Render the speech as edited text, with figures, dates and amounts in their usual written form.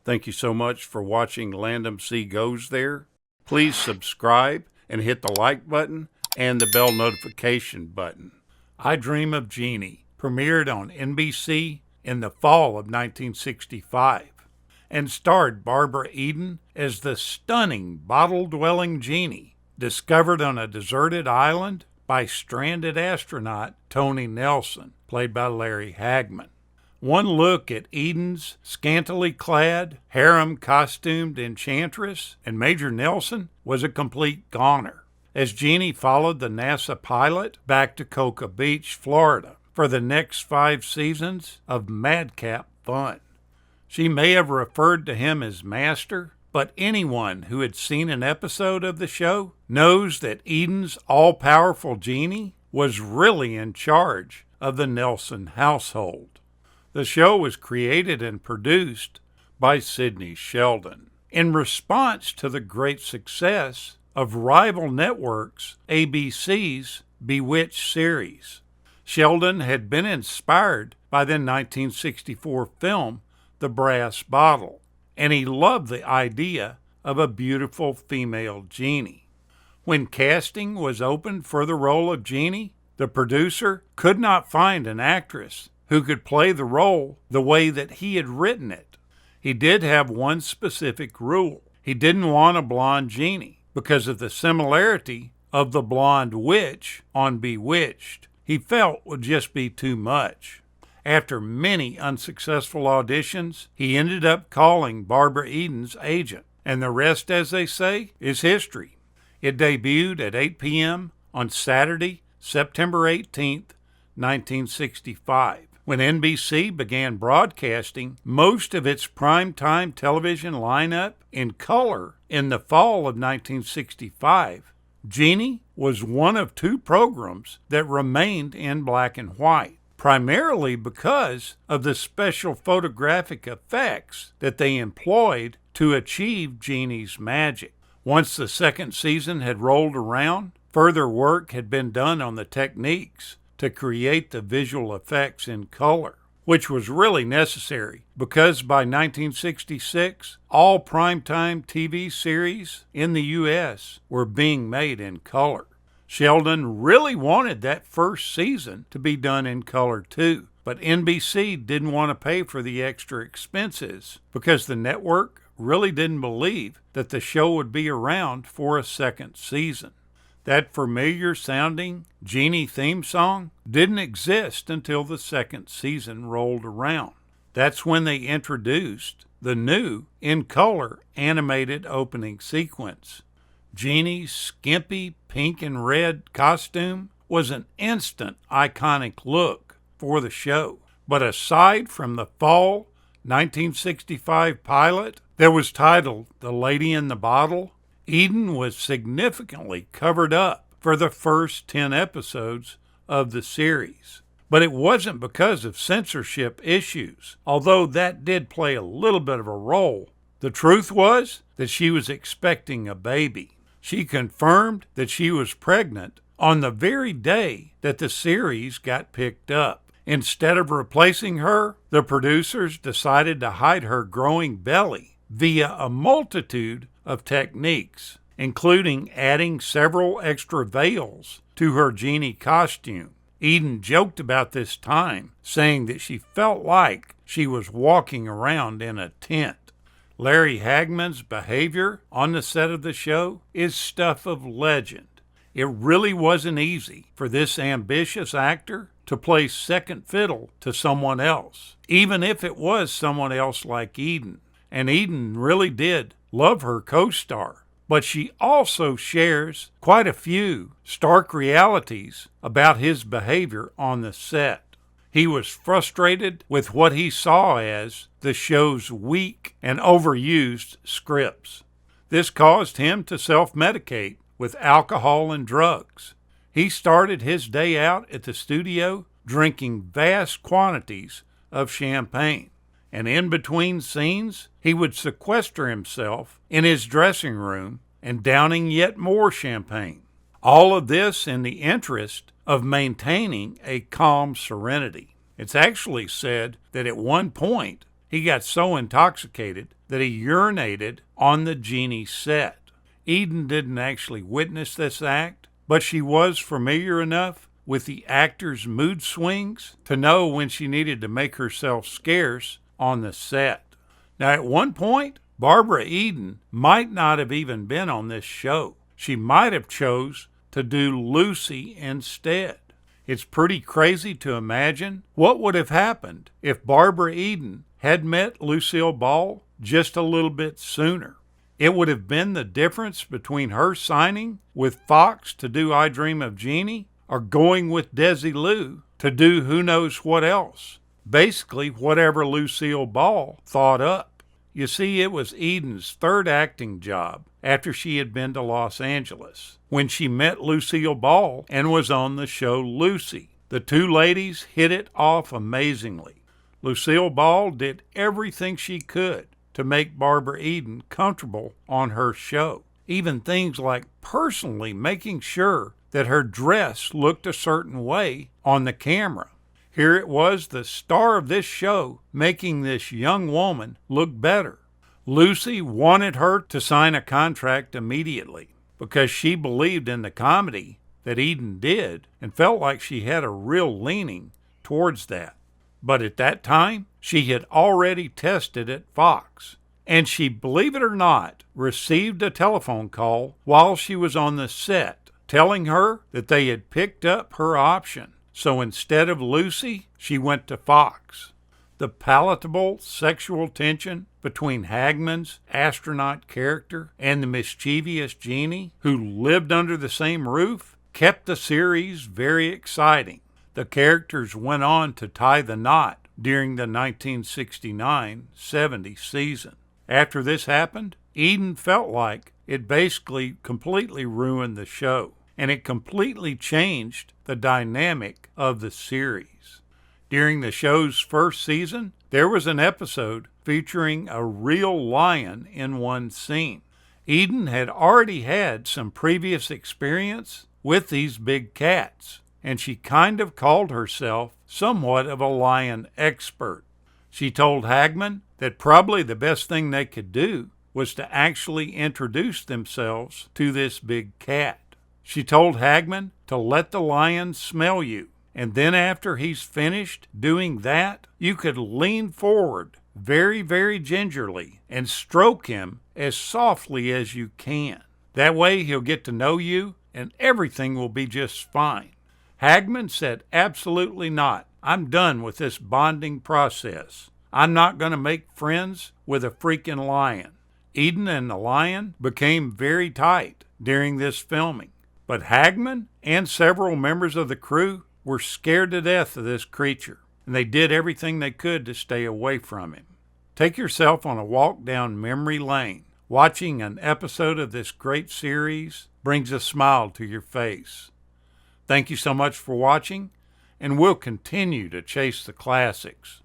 Thank you so much for watching Landumc Goes There. Please subscribe and hit the like button and the bell notification button. I Dream of Jeannie premiered on NBC in the fall of 1965 and starred Barbara Eden as the stunning bottle-dwelling Genie, discovered on a deserted island by stranded astronaut Tony Nelson, played by Larry Hagman. One look at Eden's scantily clad, harem-costumed enchantress and Major Nelson was a complete goner, as Genie followed the NASA pilot back to Cocoa Beach, Florida, for the next 5 seasons of madcap fun. She may have referred to him as Master, but anyone who had seen an episode of the show knows that Eden's all-powerful Genie was really in charge of the Nelson household. The show was created and produced by Sidney Sheldon in response to the great success of rival networks ABC's Bewitched series. Sheldon had been inspired by the 1964 film The Brass Bottle, and he loved the idea of a beautiful female Genie. When casting was opened for the role of Genie, the producer could not find an actress who could play the role the way that he had written it. He did have one specific rule. He didn't want a blonde Genie because of the similarity of the blonde witch on Bewitched. He felt would just be too much. After many unsuccessful auditions, he ended up calling Barbara Eden's agent, and the rest, as they say, is history. It debuted at 8 p.m. on Saturday, September 18th, 1965. When NBC began broadcasting most of its primetime television lineup in color in the fall of 1965, Genie was one of 2 programs that remained in black and white, primarily because of the special photographic effects that they employed to achieve Genie's magic. Once the second season had rolled around, further work had been done on the techniques to create the visual effects in color, which was really necessary because by 1966, all primetime TV series in the U.S. were being made in color. Sheldon really wanted that first season to be done in color too, but NBC didn't want to pay for the extra expenses because the network really didn't believe that the show would be around for a second season. That familiar-sounding Genie theme song didn't exist until the second season rolled around. That's when they introduced the new, in-color, animated opening sequence. Genie's skimpy pink and red costume was an instant iconic look for the show. But aside from the fall 1965 pilot that was titled The Lady in the Bottle, Eden was significantly covered up for the first 10 episodes of the series. But it wasn't because of censorship issues, although that did play a little bit of a role. The truth was that she was expecting a baby. She confirmed that she was pregnant on the very day that the series got picked up. Instead of replacing her, the producers decided to hide her growing belly via a multitude of techniques, including adding several extra veils to her Genie costume. Eden joked about this time, saying that she felt like she was walking around in a tent. Larry Hagman's behavior on the set of the show is stuff of legend. It really wasn't easy for this ambitious actor to play second fiddle to someone else, even if it was someone else like Eden. And Eden really did love her co-star, but she also shares quite a few stark realities about his behavior on the set. He was frustrated with what he saw as the show's weak and overused scripts. This caused him to self-medicate with alcohol and drugs. He started his day out at the studio drinking vast quantities of champagne. And in between scenes, he would sequester himself in his dressing room and downing yet more champagne. All of this in the interest of maintaining a calm serenity. It's actually said that at one point, He got so intoxicated that he urinated on the Genie set. Eden didn't actually witness this act, but she was familiar enough with the actor's mood swings to know when she needed to make herself scarce on the set. Now, at one point, Barbara Eden might not have even been on this show. She might have chose to do Lucy instead. It's pretty crazy to imagine what would have happened if Barbara Eden had met Lucille Ball just a little bit sooner. It would have been the difference between her signing with Fox to do I Dream of Jeannie or going with Desilu to do who knows what else. Basically, whatever Lucille Ball thought up. You see, it was Eden's third acting job after she had been to Los Angeles when she met Lucille Ball and was on the show Lucy. The two ladies hit it off amazingly. Lucille Ball did everything she could to make Barbara Eden comfortable on her show. Even things like personally making sure that her dress looked a certain way on the camera. Here it was, the star of this show, making this young woman look better. Lucy wanted her to sign a contract immediately because she believed in the comedy that Eden did and felt like she had a real leaning towards that. But at that time, she had already tested at Fox. And she, believe it or not, received a telephone call while she was on the set telling her that they had picked up her option. So instead of Lucy, she went to Fox. The palatable sexual tension between Hagman's astronaut character and the mischievous Genie, who lived under the same roof, kept the series very exciting. The characters went on to tie the knot during the 1969-70 season. After this happened, Eden felt like it basically completely ruined the show, and it completely changed the dynamic of the series. During the show's first season, there was an episode featuring a real lion in one scene. Eden had already had some previous experience with these big cats, and she kind of called herself somewhat of a lion expert. She told Hagman that probably the best thing they could do was to actually introduce themselves to this big cat. She told Hagman to let the lion smell you, and then after he's finished doing that, you could lean forward very, very gingerly and stroke him as softly as you can. That way he'll get to know you and everything will be just fine. Hagman said, absolutely not. I'm done with this bonding process. I'm not going to make friends with a freaking lion. Eden and the lion became very tight during this filming. But Hagman and several members of the crew were scared to death of this creature, and they did everything they could to stay away from him. Take yourself on a walk down memory lane. Watching an episode of this great series brings a smile to your face. Thank you so much for watching, and we'll continue to chase the classics.